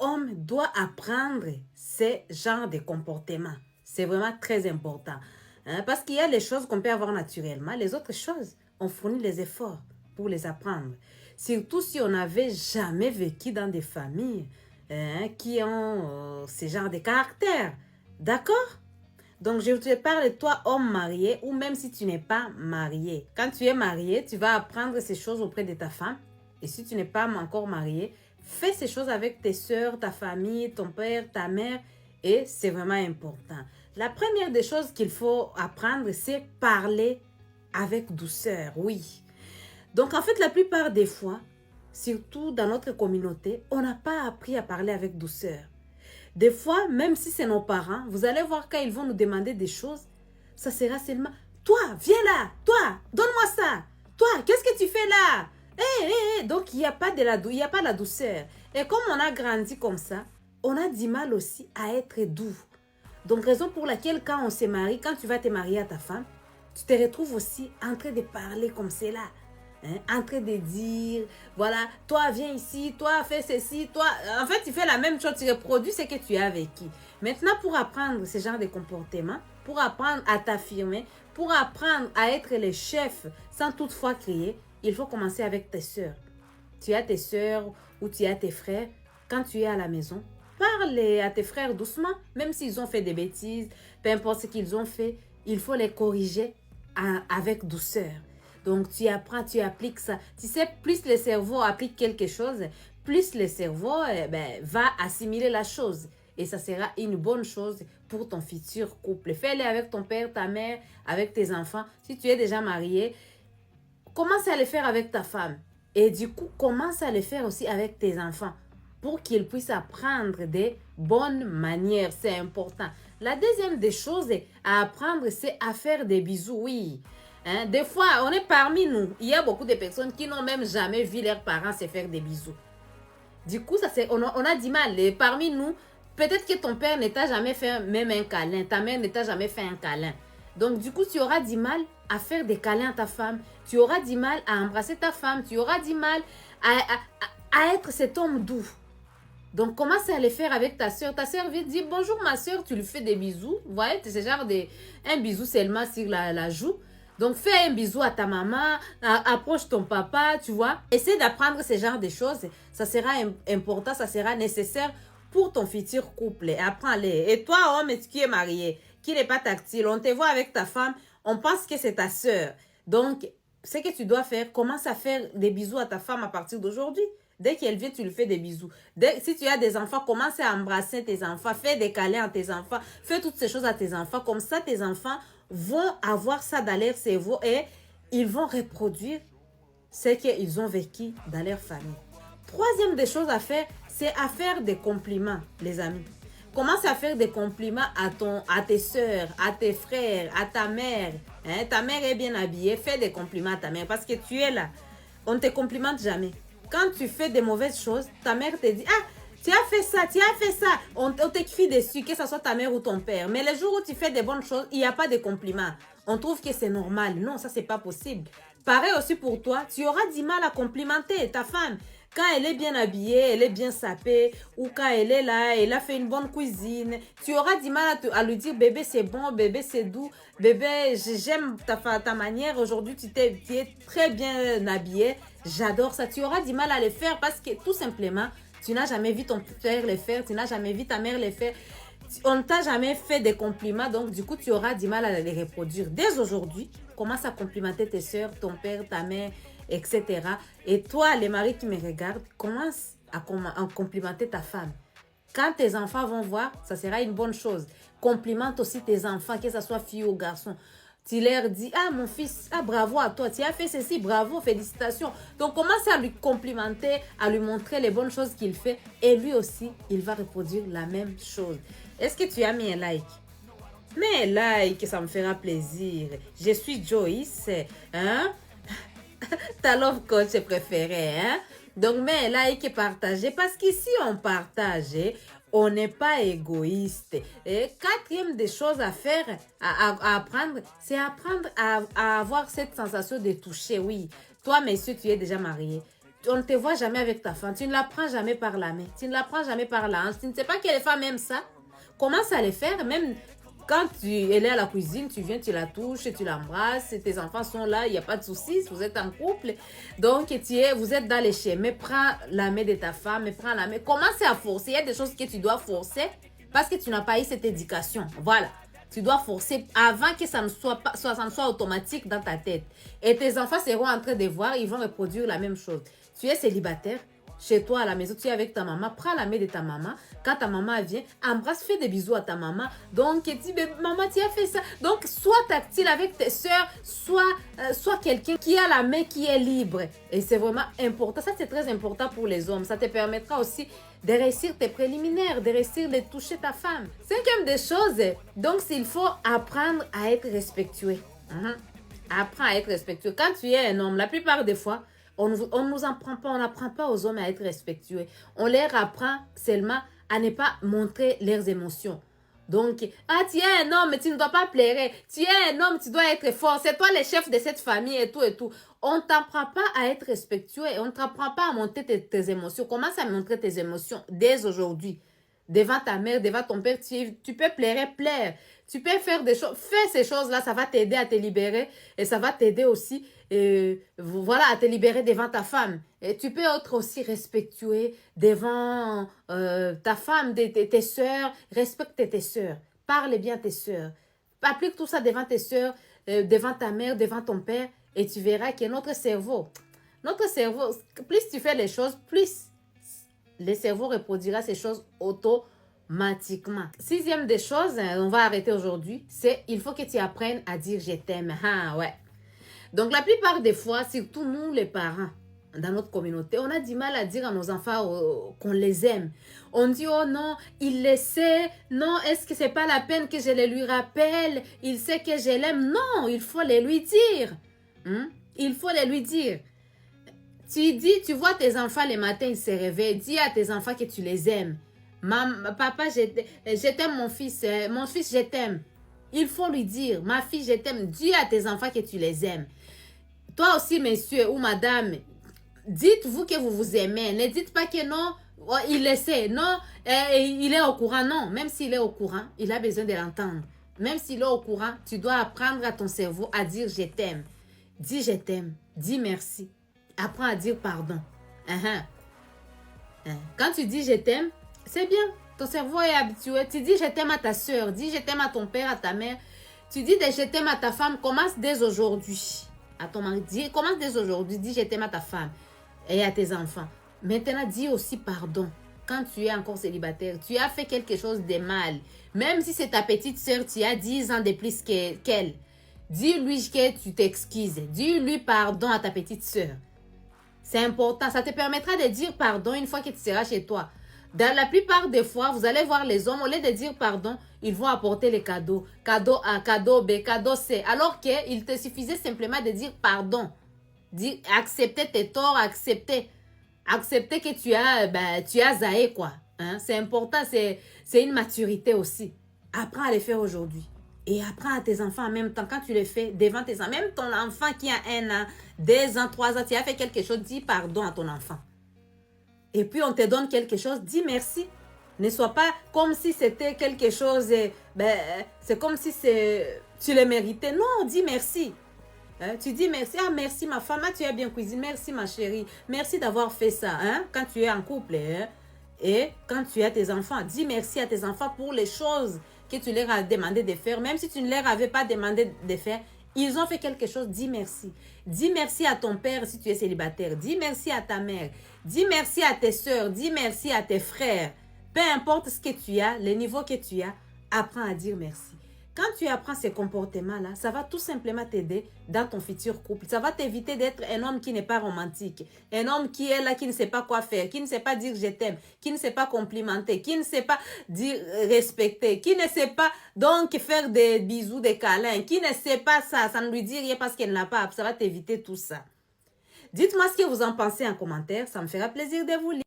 homme doit apprendre ces genres de comportements. C'est vraiment très important. Hein, parce qu'il y a les choses qu'on peut avoir naturellement. Les autres choses, on fournit les efforts pour les apprendre. Surtout si on n'avait jamais vécu dans des familles qui ont ce genre de caractère. D'accord? Donc, je te parle de toi, homme marié, ou même si tu n'es pas marié. Quand tu es marié, tu vas apprendre ces choses auprès de ta femme. Et si tu n'es pas encore marié, fais ces choses avec tes soeurs, ta famille, ton père, ta mère. Et c'est vraiment important. La première des choses qu'il faut apprendre, c'est parler avec douceur, oui. Donc, en fait, la plupart des fois, surtout dans notre communauté, on n'a pas appris à parler avec douceur. Des fois, même si c'est nos parents, vous allez voir quand ils vont nous demander des choses, ça sera seulement « Toi, viens là! Toi, donne-moi ça! Toi, qu'est-ce que tu fais là? » Donc, il n'y a pas de la douceur. Et comme on a grandi comme ça, on a du mal aussi à être doux. Donc, raison pour laquelle quand on se marie, quand tu vas te marier à ta femme, tu te retrouves aussi en train de parler comme cela. Hein, en train de dire, voilà, toi viens ici, toi fais ceci, toi... En fait, tu fais la même chose, tu reproduis ce que tu as vécu. Maintenant, pour apprendre ce genre de comportement, pour apprendre à t'affirmer, pour apprendre à être le chef sans toutefois crier, il faut commencer avec tes soeurs. Tu as tes soeurs ou tu as tes frères. Quand tu es à la maison, parle à tes frères doucement, même s'ils ont fait des bêtises, peu importe ce qu'ils ont fait, il faut les corriger avec douceur. Donc, tu apprends, tu appliques ça. Tu sais, plus le cerveau applique quelque chose, plus le cerveau va assimiler la chose. Et ça sera une bonne chose pour ton futur couple. Fais-le avec ton père, ta mère, avec tes enfants. Si tu es déjà marié, commence à le faire avec ta femme. Et du coup, commence à le faire aussi avec tes enfants pour qu'ils puissent apprendre des bonnes manières. C'est important. La deuxième des choses à apprendre, c'est à faire des bisous. Oui. Hein? Des fois, on est parmi nous. Il y a beaucoup de personnes qui n'ont même jamais vu leurs parents se faire des bisous. Du coup, on a du mal. Et parmi nous, peut-être que ton père ne t'a jamais fait même un câlin. Ta mère ne t'a jamais fait un câlin. Donc, du coup, tu auras du mal à faire des câlins à ta femme. Tu auras du mal à embrasser ta femme. Tu auras du mal à être cet homme doux. Donc, commence à le faire avec ta soeur. Ta soeur vient te dire bonjour ma soeur, tu lui fais des bisous. Vous voyez, c'est genre un bisou seulement sur la joue. Donc, fais un bisou à ta maman, approche ton papa, tu vois. Essaie d'apprendre ce genre de choses. Ça sera important, ça sera nécessaire pour ton futur couple. Apprends-les. Et toi, homme qui est marié, qui n'est pas tactile, on te voit avec ta femme, on pense que c'est ta soeur. Donc, ce que tu dois faire, commence à faire des bisous à ta femme à partir d'aujourd'hui. Dès qu'elle vient, tu lui fais des bisous. Si tu as des enfants, commence à embrasser tes enfants. Fais des câlins à tes enfants. Fais toutes ces choses à tes enfants. Comme ça, tes enfants vont avoir ça dans leur cerveau et ils vont reproduire ce qu'ils ont vécu dans leur famille. Troisième des choses à faire, c'est à faire des compliments, les amis. Commence à faire des compliments à tes soeurs, à tes frères, à ta mère. Hein? Ta mère est bien habillée. Fais des compliments à ta mère parce que tu es là. On ne te complimente jamais. Quand tu fais des mauvaises choses, ta mère te dit « Ah, tu as fait ça, tu as fait ça. » On t'écrit dessus, que ce soit ta mère ou ton père. Mais le jour où tu fais des bonnes choses, il n'y a pas de compliments. On trouve que c'est normal. Non, ça, c'est pas possible. Pareil aussi pour toi, tu auras du mal à complimenter ta femme. Quand elle est bien habillée, elle est bien sapée, ou quand elle est là, elle a fait une bonne cuisine, tu auras du mal à lui dire, bébé, c'est bon, bébé, c'est doux, bébé, j'aime ta manière, aujourd'hui, tu es très bien habillée, j'adore ça. Tu auras du mal à le faire parce que, tout simplement, tu n'as jamais vu ton père le faire, tu n'as jamais vu ta mère le faire. On ne t'a jamais fait des compliments, donc du coup, tu auras du mal à les reproduire. Dès aujourd'hui, commence à complimenter tes soeurs, ton père, ta mère, etc. Et toi, les maris qui me regardent, commence à complimenter ta femme. Quand tes enfants vont voir, ça sera une bonne chose. Complimente aussi tes enfants, que ce soit fille ou garçon. Tu leur dis, ah mon fils, ah bravo à toi, tu as fait ceci, bravo, félicitations. Donc commence à lui complimenter, à lui montrer les bonnes choses qu'il fait. Et lui aussi, il va reproduire la même chose. Est-ce que tu as mis un like? Mets un like, ça me fera plaisir. Je suis Joyce, hein? Ta love coach préférée, hein? Donc, mets un like et partagez parce qu'ici, on partage, on n'est pas égoïste. Et quatrième des choses à faire, à apprendre, c'est apprendre à avoir cette sensation de toucher. Oui, toi, messieurs, tu es déjà marié. on ne te voit jamais avec ta femme, tu ne la prends jamais par la main, tu ne la prends jamais par la hanche, tu ne sais pas que les femmes aiment ça. Commence à le faire, même quand elle est à la cuisine, tu viens, tu la touches, tu l'embrasses, tes enfants sont là, il n'y a pas de soucis, vous êtes en couple. Donc, vous êtes dans les chaînes, mais prends la main de ta femme, mais prends la main. Commence à forcer, il y a des choses que tu dois forcer parce que tu n'as pas eu cette éducation. Voilà. Tu dois forcer avant que ça ne soit automatique dans ta tête. Et tes enfants seront en train de voir, ils vont reproduire la même chose. Tu es célibataire, chez toi à la maison, tu es avec ta maman, prends la main de ta maman. Quand ta maman vient, embrasse, fais des bisous à ta maman. Donc, dis, maman, tu as fait ça. Donc, sois tactile avec tes soeurs, sois quelqu'un qui a la main qui est libre. Et c'est vraiment important. Ça, c'est très important pour les hommes. Ça te permettra aussi de réussir tes préliminaires, de réussir de toucher ta femme. Cinquième des choses, donc, il faut apprendre à être respectueux. Apprends à être respectueux. Quand tu es un homme, la plupart des fois, on nous apprend pas, on n'apprend pas aux hommes à être respectueux. On leur apprend seulement à ne pas montrer leurs émotions. Donc, tu es un homme, tu ne dois pas pleurer. Tu es un homme, tu dois être fort. C'est toi le chef de cette famille et tout et tout. On ne t'apprend pas à être respectueux et on ne t'apprend pas à montrer tes émotions. Commence à montrer tes émotions dès aujourd'hui. Devant ta mère, devant ton père, tu peux pleurer, plaire. Tu peux faire des choses. Fais ces choses-là, ça va t'aider à te libérer et ça va t'aider aussi voilà, à te libérer devant ta femme. Et tu peux être aussi respectueux devant ta femme, tes soeurs. Respecte tes soeurs. Parle bien à tes soeurs. Applique tout ça devant tes soeurs, devant ta mère, devant ton père. Et tu verras que notre cerveau, plus tu fais les choses, plus le cerveau reproduira ces choses automatiquement. Sixième des choses, on va arrêter aujourd'hui, c'est il faut que tu apprennes à dire je t'aime. Ah ouais. Donc la plupart des fois, surtout nous les parents, dans notre communauté, on a du mal à dire à nos enfants qu'on les aime. On dit, oh non, il le sait. Non, est-ce que c'est pas la peine que je le lui rappelle? Il sait que je l'aime. Non, il faut le lui dire. Il faut le lui dire. Tu vois tes enfants le matin, ils se réveillent. Dis à tes enfants que tu les aimes. Papa, je t'aime mon fils. Mon fils, je t'aime. Il faut lui dire, ma fille, je t'aime. Dis à tes enfants que tu les aimes. Toi aussi, monsieur ou madame, dites-vous que vous vous aimez. Ne dites pas que non, il le sait. Non, il est au courant. Non, même s'il est au courant, il a besoin de l'entendre. Même s'il est au courant, tu dois apprendre à ton cerveau à dire je t'aime. Dis je t'aime. Dis merci. Apprends à dire pardon. Quand tu dis je t'aime, c'est bien. Ton cerveau est habitué. Tu dis je t'aime à ta soeur. Dis je t'aime à ton père, à ta mère. Tu dis je t'aime à ta femme. Commence dès aujourd'hui. À ton mari, commence dès aujourd'hui. Dis je t'aime à ta femme et à tes enfants. Maintenant, dis aussi pardon. Quand tu es encore célibataire, tu as fait quelque chose de mal. Même si c'est ta petite soeur, tu as 10 ans de plus qu'elle. Dis-lui que tu t'excuses. Dis-lui pardon à ta petite soeur. C'est important. Ça te permettra de dire pardon une fois que tu seras chez toi. Dans la plupart des fois, vous allez voir les hommes, au lieu de dire pardon, ils vont apporter les cadeaux. Cadeau A, cadeau B, cadeau C. Alors qu'il te suffisait simplement de dire pardon. Dire, accepter tes torts, accepter que tu as zaï, quoi. C'est important, c'est une maturité aussi. Apprends à le faire aujourd'hui. Et apprends à tes enfants en même temps. Quand tu le fais devant tes enfants, même ton enfant qui a 1 an, 2 ans, 3 ans, tu as fait quelque chose, dis pardon à ton enfant. Et puis on te donne quelque chose, dis merci. Ne sois pas comme si c'était quelque chose, c'est comme si tu le méritais. Non, dis merci. Tu dis merci. Ah, merci ma femme, tu as bien cuisiné. Merci ma chérie. Merci d'avoir fait ça. Quand tu es en couple. Et quand tu as tes enfants, dis merci à tes enfants pour les choses que tu leur as demandé de faire. Même si tu ne leur avais pas demandé de faire, ils ont fait quelque chose, dis merci. Dis merci à ton père si tu es célibataire. Dis merci à ta mère. Dis merci à tes soeurs. Dis merci à tes frères. Peu importe ce que tu as, le niveau que tu as, apprends à dire merci. Quand tu apprends ces comportements-là, ça va tout simplement t'aider dans ton futur couple. Ça va t'éviter d'être un homme qui n'est pas romantique. Un homme qui est là, qui ne sait pas quoi faire, qui ne sait pas dire je t'aime, qui ne sait pas complimenter, qui ne sait pas dire respecter, qui ne sait pas donc faire des bisous, des câlins, qui ne sait pas ça, ça ne lui dit rien parce qu'elle n'a pas. Ça va t'éviter tout ça. Dites-moi ce que vous en pensez en commentaire, ça me fera plaisir de vous lire.